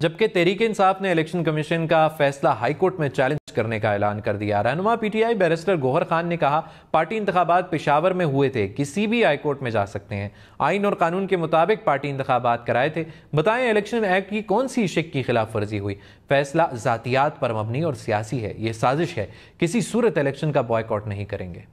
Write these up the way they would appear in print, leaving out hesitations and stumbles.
जबकि तहरीक इंसाफ ने election commission का फैसला हाईकोर्ट में चैलेंज करने का ऐलान कर दिया। रहनुमा पीटीआई बैरिस्टर गौहर खान ने कहा, पार्टी इंतखाबात पेशावर में हुए थे, किसी भी हाईकोर्ट में जा सकते हैं। आइन और कानून के मुताबिक पार्टी इंतखाबात कराए थे। बताएं इलेक्शन एक्ट की कौन सी शिक की खिलाफ वर्जी हुई। फैसला जातियात पर मबनी और सियासी है, ये साजिश है। किसी सूरत इलेक्शन का बॉयकॉट नहीं करेंगे।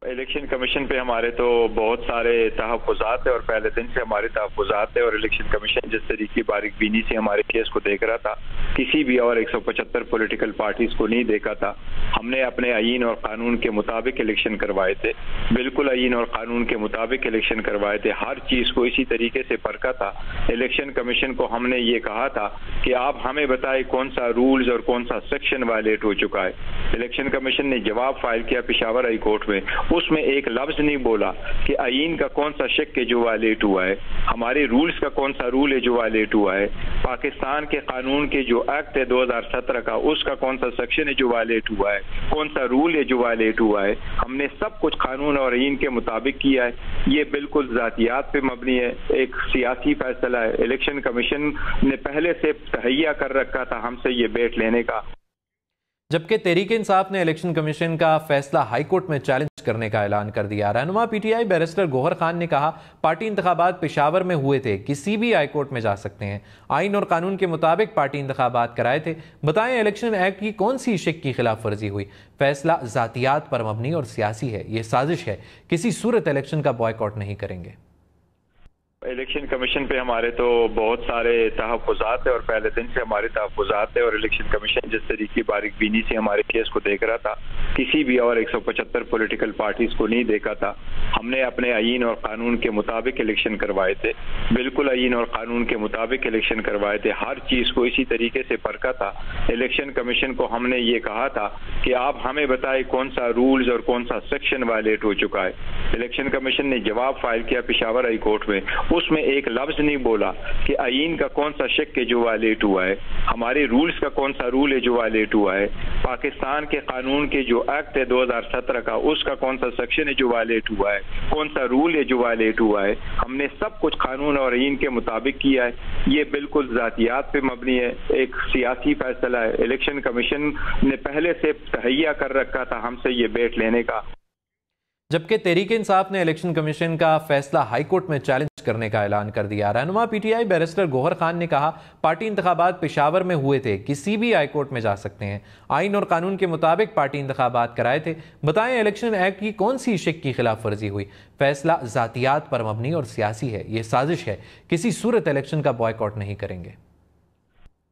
इलेक्शन कमीशन पे हमारे तो बहुत सारे तहफ़्फ़ुज़ात है और पहले दिन से हमारे तहफ़्फ़ुज़ात है और इलेक्शन कमीशन जिस तरीके बारीक बीनी से हमारे केस को देख रहा था, किसी भी और 175 पॉलिटिकल पार्टीज को नहीं देखा था। हमने अपने आइन और कानून के मुताबिक इलेक्शन करवाए थे, बिल्कुल आइन और कानून के मुताबिक इलेक्शन करवाए थे। हर चीज़ को इसी तरीके से परखा था। इलेक्शन कमीशन को हमने ये कहा था कि आप हमें बताएं कौन सा रूल्स और कौन सा सेक्शन वायलेट हो चुका है। इलेक्शन कमीशन ने जवाब फाइल किया पेशावर हाई कोर्ट में, उसमें एक लफ्ज नहीं बोला कि आइन का कौन सा शिक है जो वायलेट हुआ है, हमारे रूल्स का कौन सा रूल है जो वायलेट हुआ है, पाकिस्तान के कानून के जो एक्ट है 2017 का उसका कौन सा सेक्शन है जो वायलेट हुआ है, कौन सा रूल है जो वायलेट हुआ है। हमने सब कुछ कानून और आइन के मुताबिक किया है। ये बिल्कुल जातियात पे मबनी है, एक सियासी फैसला है। इलेक्शन कमीशन ने पहले से तहैया कर रखा था हमसे ये बेट लेने का। जबकि तहरीक इंसाफ ने इलेक्शन कमीशन का फैसला हाईकोर्ट में चैलेंज करने का ऐलान कर दिया। रहनुमा पीटीआई बैरिस्टर गौहर खान ने कहा, पार्टी इंतखाबात पेशावर में हुए थे, किसी भी हाईकोर्ट में जा सकते हैं। आइन और कानून के मुताबिक पार्टी इंतखाबात कराए थे। बताएं इलेक्शन एक्ट की कौन सी शिक की खिलाफ वर्जी हुई। फैसला जातियात पर मबनी और सियासी है, ये साजिश है। किसी सूरत इलेक्शन का बॉयकॉट नहीं करेंगे। इलेक्शन कमीशन पे हमारे तो बहुत सारे तहफ़्फ़ुज़ात है और पहले दिन से हमारे तहफ़्फ़ुज़ात है और इलेक्शन कमीशन जिस तरीके बारीक बीनी से हमारे केस को देख रहा था, किसी भी और 175 पॉलिटिकल पार्टीज को नहीं देखा था। हमने अपने आइन और कानून के मुताबिक इलेक्शन करवाए थे, बिल्कुल आइन और कानून के मुताबिक इलेक्शन करवाए थे। हर चीज़ को इसी तरीके से परखा था। इलेक्शन कमीशन को हमने ये कहा था कि आप हमें बताएं कौन सा रूल्स और कौन सा सेक्शन वायलेट हो चुका है। इलेक्शन कमीशन ने जवाब फाइल किया पेशावर हाई कोर्ट में, उसमें एक लफ्ज नहीं बोला कि आइन का कौन सा शिक है जो वायलेट हुआ है, हमारे रूल्स का कौन सा रूल है जो वायलेट हुआ है, पाकिस्तान के कानून के जो एक्ट है 2017 का उसका कौन सा सेक्शन है जो वायलेट हुआ है, कौन सा रूल है जो वायलेट हुआ है। हमने सब कुछ कानून और आइन के मुताबिक किया है। ये बिल्कुल जातियात पे मबनी है, एक सियासी फैसला है। इलेक्शन कमीशन ने पहले से तहैया कर रखा था हमसे ये बेट लेने का। जबकि तहरीक इंसाफ ने इलेक्शन कमीशन का फैसला हाईकोर्ट में चैलेंज करने का ऐलान कर दिया। रहनुमा पीटीआई बैरिस्टर गौहर खान ने कहा, पार्टी इंतखाबात पेशावर में हुए थे, किसी भी हाईकोर्ट में जा सकते हैं। आइन और कानून के मुताबिक पार्टी इंतखाबात कराए थे। बताएं इलेक्शन एक्ट की कौन सी शिक की खिलाफ वर्जी हुई। फैसला जातियात पर मबनी और सियासी है, ये साजिश है। किसी सूरत इलेक्शन का बॉयकॉट नहीं करेंगे।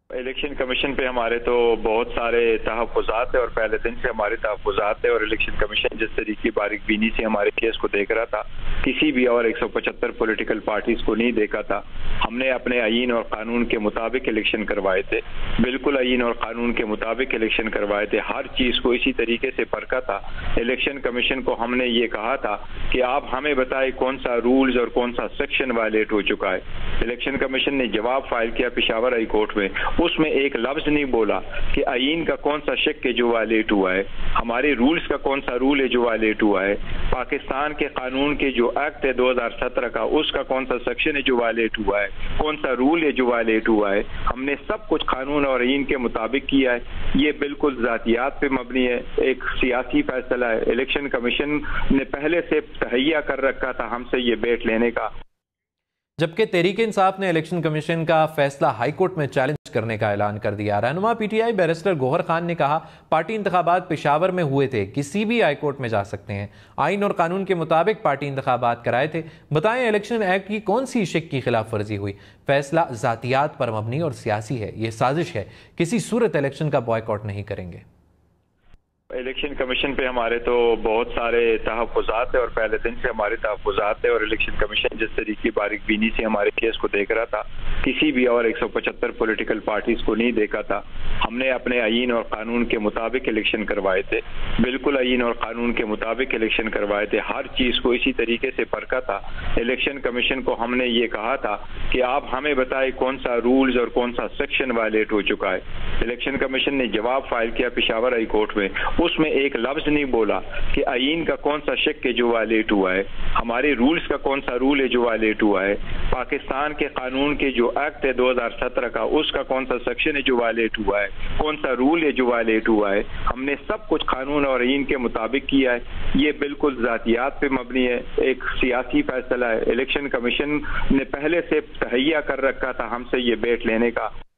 इलेक्शन कमीशन पे हमारे तो बहुत सारे तहफ़्फ़ुज़ात है और पहले दिन से हमारे तहफ़्फ़ुज़ात है और इलेक्शन कमीशन जिस तरीके बारीक बीनी से हमारे केस को देख रहा था, किसी भी और 175 पॉलिटिकल पार्टीज को नहीं देखा था। हमने अपने आइन और कानून के मुताबिक इलेक्शन करवाए थे, बिल्कुल आइन और कानून के मुताबिक इलेक्शन करवाए थे। हर चीज़ को इसी तरीके से परखा था। इलेक्शन कमीशन को हमने ये कहा था कि आप हमें बताएं कौन सा रूल्स और कौन सा सेक्शन वायलेट हो चुका है। इलेक्शन कमीशन ने जवाब फाइल किया पेशावर हाई कोर्ट में, उसमें एक लफ्ज नहीं बोला कि आइन का कौन सा शिक है जो वायलेट हुआ है, हमारे रूल्स का कौन सा रूल है जो वायलेट हुआ है, पाकिस्तान के कानून के जो एक्ट है 2017 का उसका कौन सा सेक्शन है जो वायलेट हुआ है, कौन सा रूल है जो वायलेट हुआ है। हमने सब कुछ कानून और आइन के मुताबिक किया है। ये बिल्कुल जातियात पे मबनी है, एक सियासी फैसला है। इलेक्शन कमीशन ने पहले से तहैया कर रखा था हमसे ये बेट लेने का। जबकि तहरीक इंसाफ ने इलेक्शन कमीशन का फैसला हाईकोर्ट में चैलेंज करने का ऐलान कर दिया। रहनुमा पीटीआई बैरिस्टर गौहर खान ने कहा, पार्टी इंतखाबात पेशावर में हुए थे, किसी भी हाईकोर्ट में जा सकते हैं। आइन और कानून के मुताबिक पार्टी इंतखाबात कराए थे। बताएं इलेक्शन एक्ट की कौन सी शिक की खिलाफ वर्जी हुई। फैसला जातियात पर मबनी और सियासी है, ये साजिश है। किसी सूरत इलेक्शन का बॉयकॉट नहीं करेंगे। इलेक्शन कमीशन पे हमारे तो बहुत सारे तहफ़्फ़ुज़ात है और पहले दिन से हमारे तहफ़्फ़ुज़ात है और इलेक्शन कमीशन जिस तरीके बारीक बीनी से हमारे केस को देख रहा था, किसी भी और 175 पॉलिटिकल पार्टीज को नहीं देखा था। हमने अपने आइन और कानून के मुताबिक इलेक्शन करवाए थे, बिल्कुल आइन और कानून के मुताबिक इलेक्शन करवाए थे। हर चीज़ को इसी तरीके से परखा था। इलेक्शन कमीशन को हमने ये कहा था कि आप हमें बताएं कौन सा रूल्स और कौन सा सेक्शन वायलेट हो चुका है। इलेक्शन कमीशन ने जवाब फाइल किया पेशावर हाई कोर्ट में, उसमें एक लफ्ज नहीं बोला कि आईन का कौन सा शिक है जो वायलेट हुआ है, हमारे रूल्स का कौन सा रूल है जो वायलेट हुआ है, पाकिस्तान के कानून के जो एक्ट है 2017 का उसका कौन सा सेक्शन है जो वायलेट हुआ है, कौन सा रूल है जो वायलेट हुआ है। हमने सब कुछ कानून और आईन के मुताबिक किया है। ये बिल्कुल जातियात पे मबनी है, एक सियासी फैसला है। इलेक्शन कमीशन ने पहले से तहैया कर रखा था हमसे ये बेट लेने का।